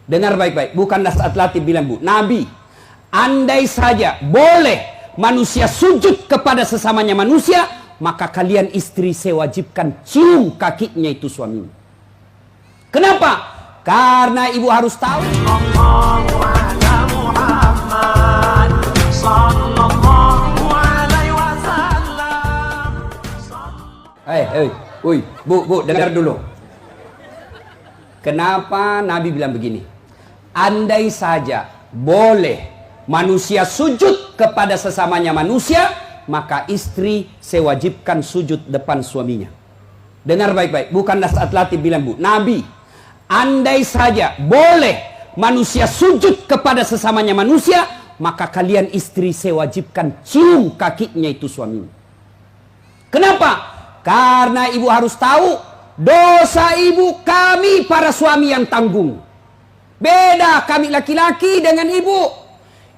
Dengar baik-baik, bukan Nas'at Latif bilang, Bu. Nabi, andai saja boleh manusia sujud kepada sesamanya manusia, maka kalian istri saya wajibkan cium kakinya itu suaminya. Kenapa? Karena ibu harus tahu. Bu, dengar dulu. Kenapa Nabi bilang begini? Andai saja boleh manusia sujud kepada sesamanya manusia, maka istri saya wajibkan sujud depan suaminya. Dengar baik-baik, bukan Nas'at Latif bilang, Bu. Nabi, andai saja boleh manusia sujud kepada sesamanya manusia, maka kalian istri saya wajibkan cium kakinya itu suaminya. Kenapa? Karena ibu harus tahu, dosa ibu kami para suami yang tanggung. Beda kami laki-laki dengan ibu.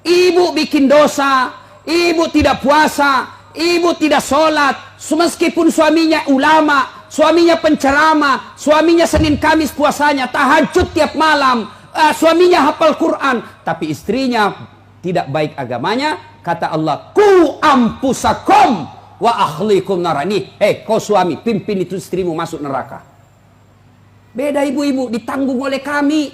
Ibu bikin dosa, ibu tidak puasa, ibu tidak sholat, meskipun suaminya ulama, suaminya penceramah, suaminya Senin Kamis puasanya, tahajud tiap malam, suaminya hafal Quran, tapi istrinya tidak baik agamanya. Kata Allah, ku ampusakum wa ahlikum narani. Kau suami, pimpin itu istrimu masuk neraka. Beda ibu-ibu, ditanggung oleh kami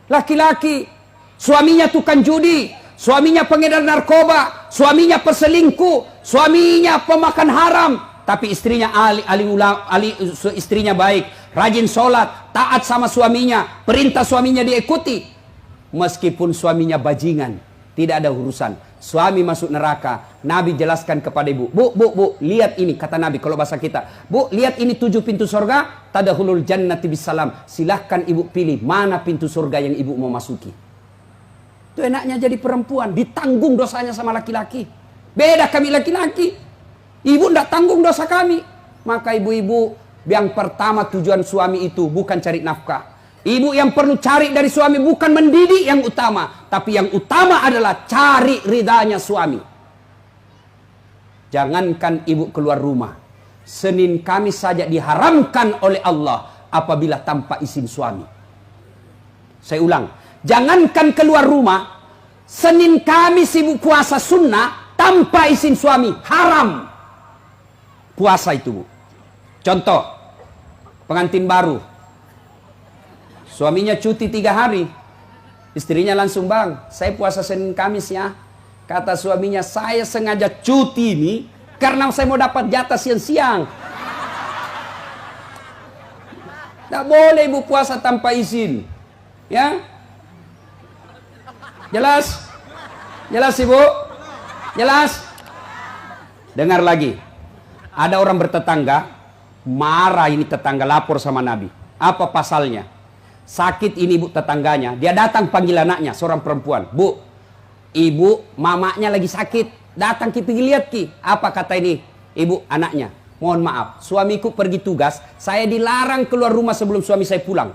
laki-laki. Suaminya tukang judi, suaminya pengedar narkoba, suaminya peselingkuh, suaminya pemakan haram, tapi istrinya istrinya baik, rajin sholat, taat sama suaminya, perintah suaminya diikuti. Meskipun suaminya bajingan, tidak ada urusan. Suami masuk neraka. Nabi jelaskan kepada ibu, Bu, lihat ini, kata Nabi kalau bahasa kita, Bu, lihat ini 7 pintu surga, tadkhulul jannati bisalam. Silahkan ibu pilih mana pintu surga yang ibu mau masuki. Itu enaknya jadi perempuan, ditanggung dosanya sama laki-laki. Beda kami laki-laki, ibu tidak tanggung dosa kami. Maka ibu-ibu, yang pertama tujuan suami itu bukan cari nafkah. Ibu yang perlu cari dari suami bukan mendidik yang utama, tapi yang utama adalah cari ridhanya suami. Jangankan ibu keluar rumah, Senin Kamis saja diharamkan oleh Allah apabila tanpa izin suami. Saya ulang, jangankan keluar rumah, Senin Kamis ibu puasa sunnah tanpa izin suami, haram puasa itu, Bu. Contoh, pengantin baru, suaminya cuti 3 hari, istrinya langsung, Bang, saya puasa Senin Kamis ya. Kata suaminya, saya sengaja cuti ini karena saya mau dapat jatah siang-siang. Tidak boleh ibu puasa tanpa izin. Ya? Jelas? Jelas ibu? Jelas? Dengar lagi. Ada orang bertetangga, marah ini tetangga, lapor sama Nabi. Apa pasalnya? Sakit ini ibu tetangganya, dia datang panggil anaknya, seorang perempuan. Bu, ibu mamanya lagi sakit, datang ki pergi lihat ki. Apa kata ini ibu anaknya? Mohon maaf, suamiku pergi tugas, saya dilarang keluar rumah sebelum suami saya pulang.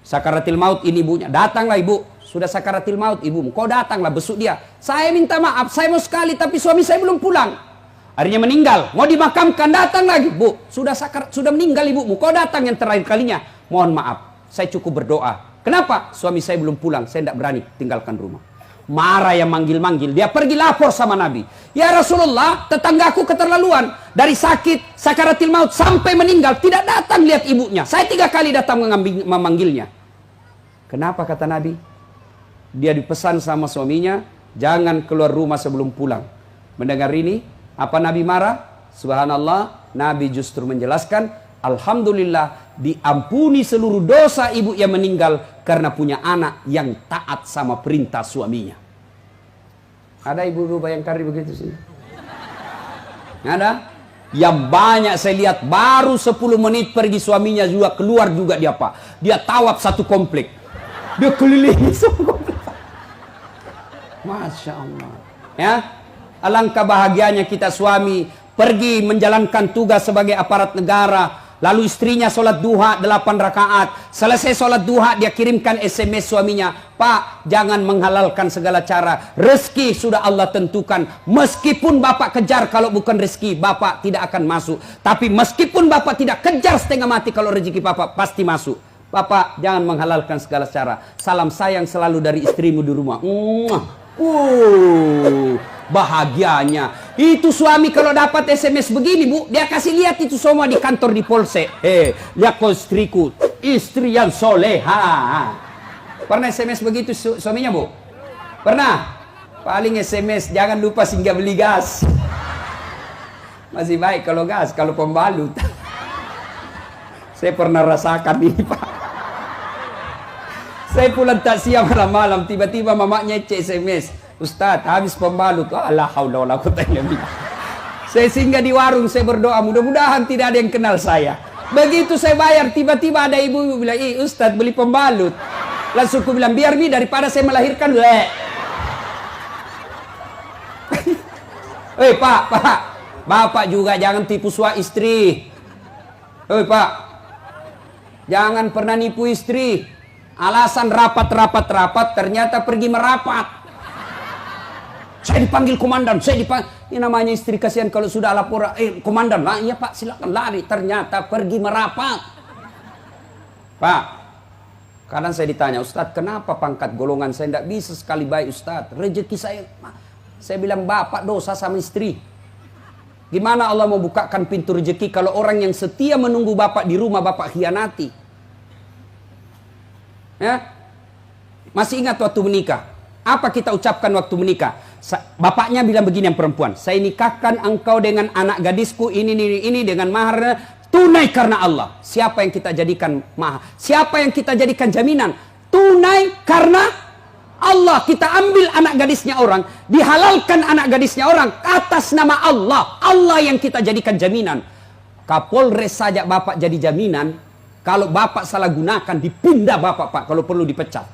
Sakaratil maut ini ibunya, datanglah ibu, sudah sakaratil maut ibumu, kau datanglah besuk dia. Saya minta maaf, saya mau sekali tapi suami saya belum pulang. Akhirnya meninggal, mau dimakamkan, datang lagi. Bu, sudah meninggal ibumu, kau datang yang terakhir kalinya. Mohon maaf, saya cukup berdoa. Kenapa? Suami saya belum pulang, saya tidak berani tinggalkan rumah. Marah yang manggil-manggil, dia pergi lapor sama Nabi. Ya Rasulullah, tetanggaku keterlaluan. Dari sakit, sakaratil maut, sampai meninggal, tidak datang lihat ibunya. Saya 3 kali datang memanggilnya. Kenapa kata Nabi? Dia dipesan sama suaminya, jangan keluar rumah sebelum pulang. Mendengar ini, apa Nabi marah? Subhanallah, Nabi justru menjelaskan, alhamdulillah diampuni seluruh dosa ibu yang meninggal karena punya anak yang taat sama perintah suaminya. Ada ibu-ibu bayangkari begitu sih? Ada? Yang banyak saya lihat baru 10 menit pergi suaminya juga keluar juga dia Pak. Dia tawaf satu komplek. Dia kelilingi semua komplek. Masya Allah. Ya, alangkah bahagianya kita suami pergi menjalankan tugas sebagai aparat negara. Lalu istrinya sholat duha 8 rakaat. Selesai sholat duha dia kirimkan SMS suaminya. Pak, jangan menghalalkan segala cara. Rezeki sudah Allah tentukan. Meskipun bapak kejar kalau bukan rezeki, bapak tidak akan masuk. Tapi meskipun bapak tidak kejar setengah mati, kalau rezeki bapak pasti masuk. Bapak, jangan menghalalkan segala cara. Salam sayang selalu dari istrimu di rumah. Bahagianya. Itu suami kalau dapat SMS begini, Bu, dia kasih lihat itu semua di kantor di Polsek. Lihat kau istriku, istri yang soleha. Pernah SMS begitu suaminya, Bu? Pernah? Paling SMS, jangan lupa singgah beli gas. Masih baik kalau gas, kalau pembalut. Saya pernah rasakan ini, Pak. Saya pulang takziah malam-malam, tiba-tiba mamanya SMS, Ustadz, habis pembalut. La haula wala quwata illa billah. Saya singgah di warung, saya berdoa, mudah-mudahan tidak ada yang kenal saya. Begitu saya bayar, tiba-tiba ada ibu bilang, Ustadz beli pembalut. Langsung aku bilang, biar daripada saya melahirkan, Pak, Bapak juga jangan tipu suami istri. Pak, jangan pernah nipu istri. Alasan rapat, ternyata pergi merapat. Saya dipanggil komandan, ini namanya istri kasihan kalau sudah lapor, komandan, lah iya Pak, silakan lari. Ternyata pergi merapat. Pak, kadang saya ditanya, Ustadz, kenapa pangkat golongan saya tidak bisa sekali baik Ustadz? Rezeki saya bilang, Bapak dosa sama istri. Gimana Allah mau bukakan pintu rezeki kalau orang yang setia menunggu Bapak di rumah Bapak khianati? Ya? Masih ingat waktu menikah? Apa kita ucapkan waktu menikah? Bapaknya bilang begini yang perempuan, saya nikahkan engkau dengan anak gadisku ini dengan mahar tunai karena Allah. Siapa yang kita jadikan mahar? Siapa yang kita jadikan jaminan? Tunai karena Allah. Kita ambil anak gadisnya orang, dihalalkan anak gadisnya orang atas nama Allah. Allah yang kita jadikan jaminan. Kapolres saja Bapak jadi jaminan. Kalau Bapak salah gunakan, dipindah Bapak, Pak, kalau perlu dipecat.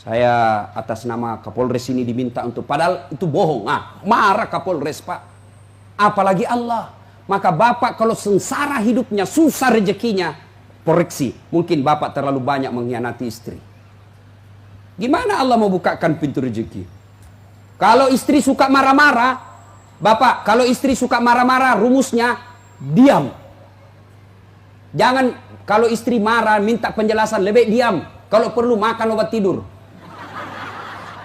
Saya atas nama Kapolres ini diminta untuk, padahal itu bohong. Marah Kapolres, Pak. Apalagi Allah. Maka Bapak kalau sengsara hidupnya, susah rezekinya, koreksi. Mungkin Bapak terlalu banyak mengkhianati istri. Gimana Allah mau bukakan pintu rezeki? Kalau istri suka marah-marah, Bapak, kalau istri suka marah-marah, rumusnya diam. Jangan, kalau istri marah, minta penjelasan, lebih diam. Kalau perlu makan obat tidur.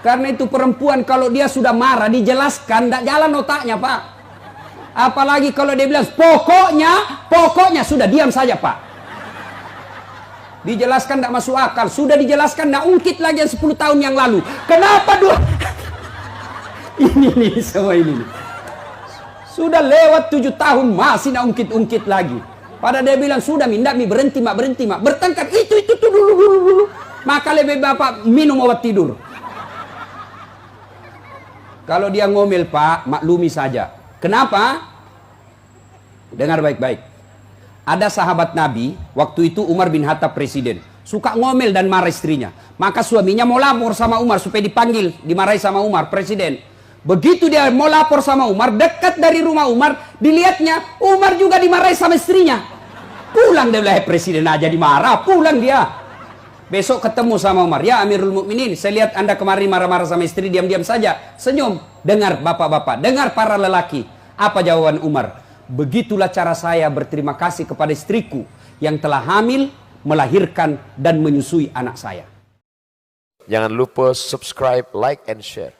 Karena itu perempuan kalau dia sudah marah, dijelaskan, tidak jalan otaknya, Pak. Apalagi kalau dia bilang, pokoknya, sudah diam saja, Pak. Dijelaskan tidak masuk akal. Sudah dijelaskan tidak ungkit lagi yang 10 tahun yang lalu. Kenapa dua? ini semua ini. Sudah lewat 7 tahun masih tidak ungkit-ungkit lagi. Pada dia bilang sudah minda berhenti mak. Bertengkar itu dulu. Maka lebih Bapak minum obat tidur. Kalau dia ngomel Pak, maklumi saja. Kenapa? Dengar baik-baik. Ada sahabat Nabi, waktu itu Umar bin Khattab presiden. Suka ngomel dan marah istrinya. Maka suaminya mau lapor sama Umar supaya dipanggil, dimarahi sama Umar, presiden. Begitu dia mau lapor sama Umar, dekat dari rumah Umar, dilihatnya Umar juga dimarahi sama istrinya. Pulang dia bilang, presiden aja dimarah, pulang dia. Besok ketemu sama Umar, ya Amirul Mukminin, saya lihat Anda kemarin marah-marah sama istri, diam-diam saja. Senyum, dengar bapak-bapak, dengar para lelaki. Apa jawaban Umar? Begitulah cara saya berterima kasih kepada istriku yang telah hamil, melahirkan, dan menyusui anak saya. Jangan lupa subscribe, like, and share.